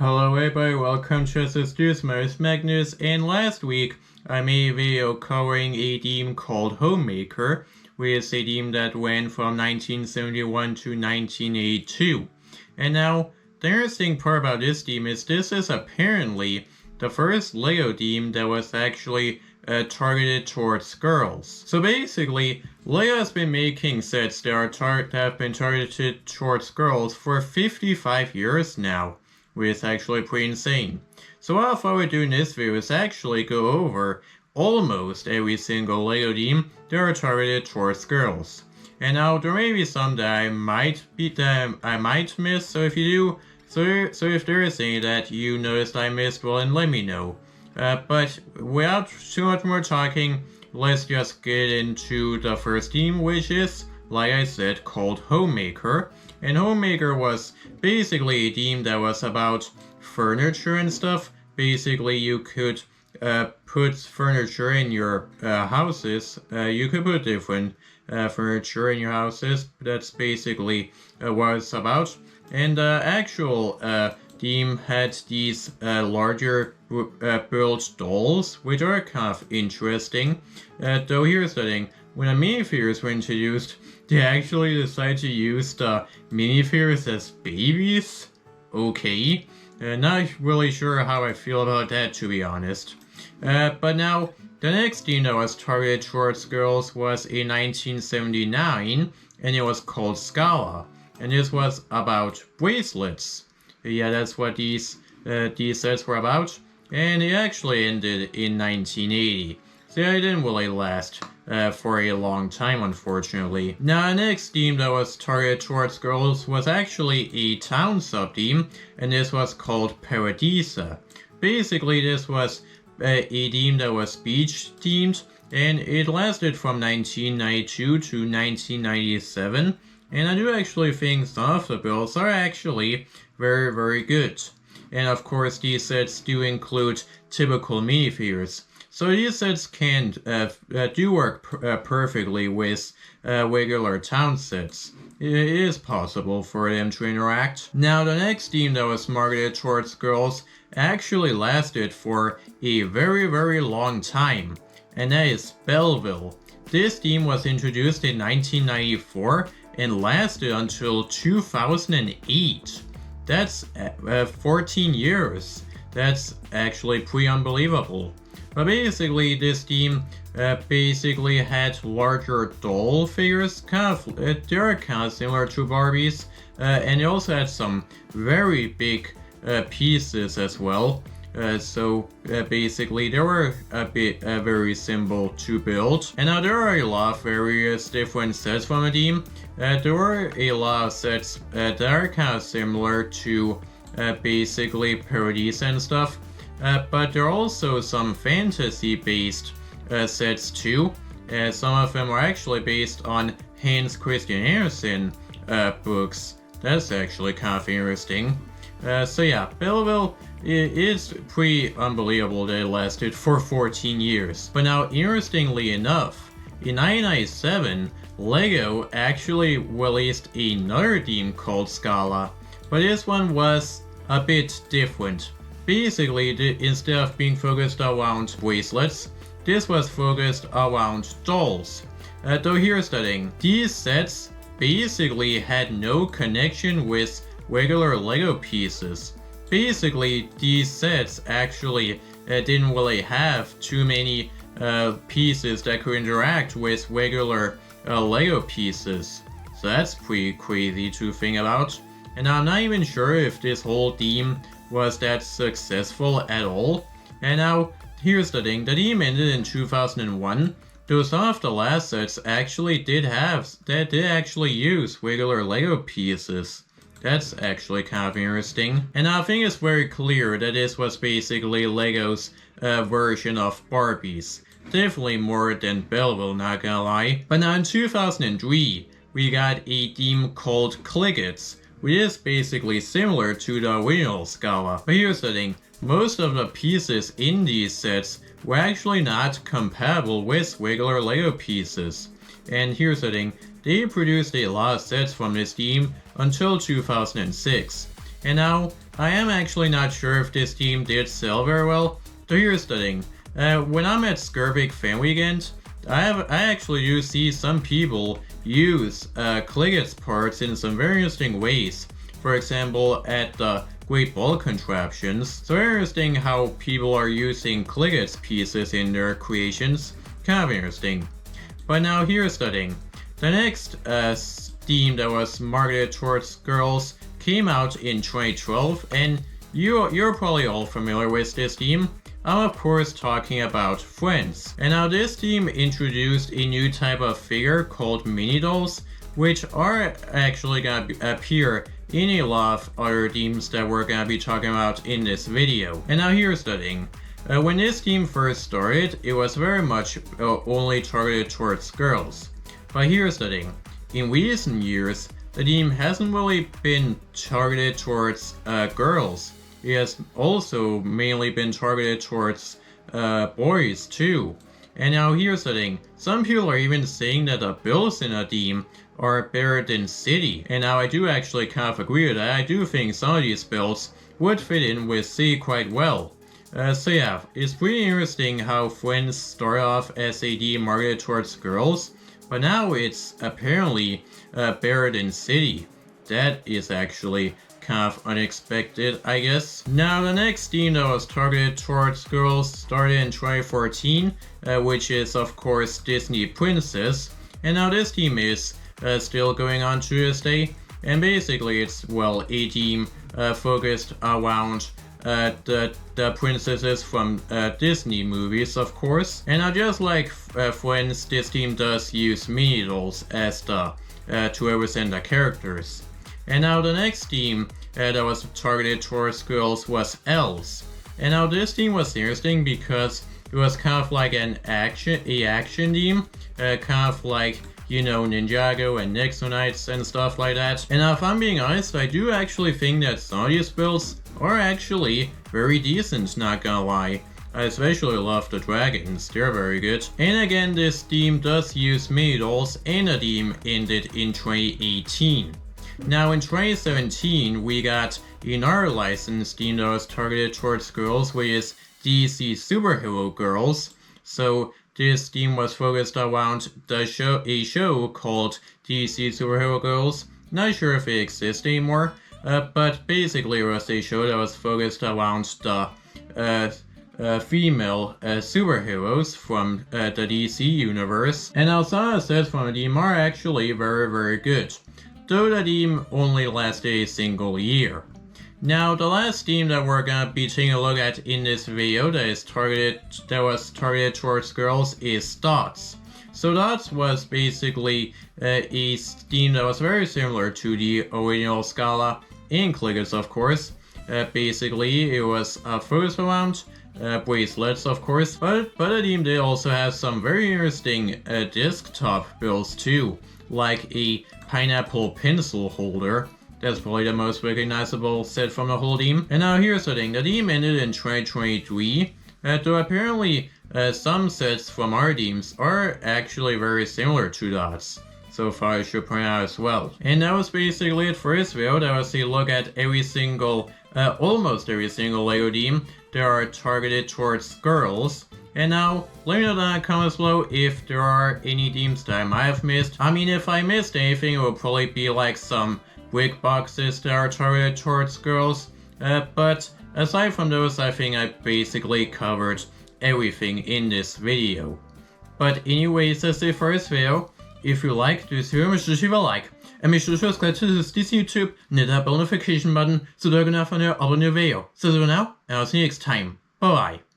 Hello everybody, welcome to this news. My name is Magnus, and last week I made a video covering a team called Homemaker, which is a team that went from 1971 to 1982. And now, the interesting part about this team is this is apparently the first LEGO team that was actually targeted towards girls. So basically, LEGO has been making sets that have been targeted towards girls for 55 years now, which is actually pretty insane. So what I thought we'd do in this video is actually go over almost every single LEGO team that are targeted towards girls. And now there may be some that I might miss, so if you do, so if there is any that you noticed I missed, well then let me know. But without too much more talking, let's just get into the first team, which is, like I said, called Homemaker. And Homemaker was basically a team that was about furniture and stuff. Basically, you could put furniture in your houses. You could put different furniture in your houses. That's basically what it's about. And the actual team had these larger built dolls, which are kind of interesting. Though here's the thing, when the minifigures were introduced, they actually decided to use the minifigures as babies? Okay. Not really sure how I feel about that, to be honest. But now, the next team that was targeted towards girls was in 1979, and it was called Scala. And this was about bracelets. Yeah, that's what these sets were about. And it actually ended in 1980. So it didn't really last for a long time, unfortunately. Now, the next team that was targeted towards girls was actually a town sub-team, and this was called Paradisa. Basically, this was a team that was beach-themed, and it lasted from 1992 to 1997. And I do actually think some of the builds are actually very, very good. And of course, these sets do include typical minifigures. So these sets can do work perfectly with regular town sets. It is possible for them to interact. Now, the next team that was marketed towards girls actually lasted for a very, very long time, and that is Belleville. This team was introduced in 1994 and lasted until 2008. That's 14 years. That's actually pretty unbelievable. But basically, this team basically had larger doll figures, they're kind of similar to Barbies, and they also had some very big pieces as well. So basically, they were a bit very simple to build. And now there are a lot of various different sets from the team. There were a lot of sets that are kind of similar to basically parodies and stuff. But there are also some fantasy-based sets too. Some of them are actually based on Hans Christian Andersen books. That's actually kind of interesting. So yeah, Belleville is pretty unbelievable that it lasted for 14 years. But now, interestingly enough, in 1997, LEGO actually released another team called Scala, but this one was a bit different. Basically, instead of being focused around bracelets, this was focused around dolls. Though here's the thing, these sets basically had no connection with regular LEGO pieces. Basically, these sets actually didn't really have too many pieces that could interact with regular LEGO pieces. So that's pretty crazy to think about. And I'm not even sure if this whole team was that successful at all. And now, here's the thing, the team ended in 2001, though some of the last sets actually did actually use regular LEGO pieces. That's actually kind of interesting. And I think it's very clear that this was basically LEGO's version of Barbies. Definitely more than Belleville, not gonna lie. But now in 2003, we got a team called Clickets, which is basically similar to the original Scala. But here's the thing, most of the pieces in these sets were actually not compatible with regular LEGO pieces. And here's the thing, they produced a lot of sets from this team until 2006. And now, I am actually not sure if this team did sell very well. So here's the thing. When I'm at Skirvik Fan Weekend, I actually do see some people use Kliggit's parts in some very interesting ways. For example, at the Great Ball Contraptions. So interesting how people are using Kliggit's pieces in their creations. Kind of interesting. But now here's the thing. The next theme that was marketed towards girls came out in 2012, and you're probably all familiar with this theme. I'm of course talking about Friends. And now this team introduced a new type of figure called mini dolls, which are actually gonna appear in a lot of other themes that we're gonna be talking about in this video. And now here's the thing. When this team first started, it was very much only targeted towards girls. But here's the thing. In recent years, the team hasn't really been targeted towards girls. It has also mainly been targeted towards boys too. And now here's the thing. Some people are even saying that the builds in a team are better than City. And now I do actually kind of agree with that. I do think some of these builds would fit in with City quite well. So yeah, it's pretty interesting how Friends started off as a team marketed towards girls, but now it's apparently better than City. That is actually kind of unexpected, I guess. Now the next team that was targeted towards girls started in 2014, which is of course Disney Princess. And now this team is still going on to this day. And basically it's, well, a team focused around the princesses from Disney movies, of course. And now just like Friends, this team does use mini dolls as the to represent the characters. And now the next team that was targeted towards girls was Els. And now this team was interesting because it was kind of like an action team, kind of like, you know, Ninjago and Nexonites and stuff like that. And now if I'm being honest, I do actually think that some of these builds are actually very decent, not gonna lie. I especially love the dragons, they're very good. And again, this team does use mini dolls, and the team ended in 2018. Now in 2017, we got another licensed team that was targeted towards girls, which is DC Superhero Girls. So this team was focused around a show called DC Superhero Girls. Not sure if it exists anymore, but basically it was a show that was focused around the female superheroes from the DC universe. And now some of the sets from the team are actually very, very good, though the team only lasted a single year. Now the last team that we're gonna be taking a look at in this video that was targeted towards girls is Dots. So Dots was basically a team that was very similar to the original Scala and Kliggit's, of course. Basically it was focused around bracelets, of course, but the team did also have some very interesting desktop builds too, like a pineapple pencil holder. That's probably the most recognizable set from the whole team. And now here's the thing, the team ended in 2023, though apparently some sets from our teams are actually very similar to Dots. So far I should point out as well. And that was basically it for this video. That was a look at every single, almost every single LEGO team that are targeted towards girls. And now, let me know down in the comments below if there are any teams that I might have missed. I mean, if I missed anything, it would probably be like some brick boxes that are targeted towards girls. But aside from those, I think I basically covered everything in this video. But anyways, that's it for this video. If you like this video, make sure to leave a like. And make sure to subscribe to this YouTube and hit that bell notification button so that you can have a new video. So for now, and I'll see you next time. Bye bye.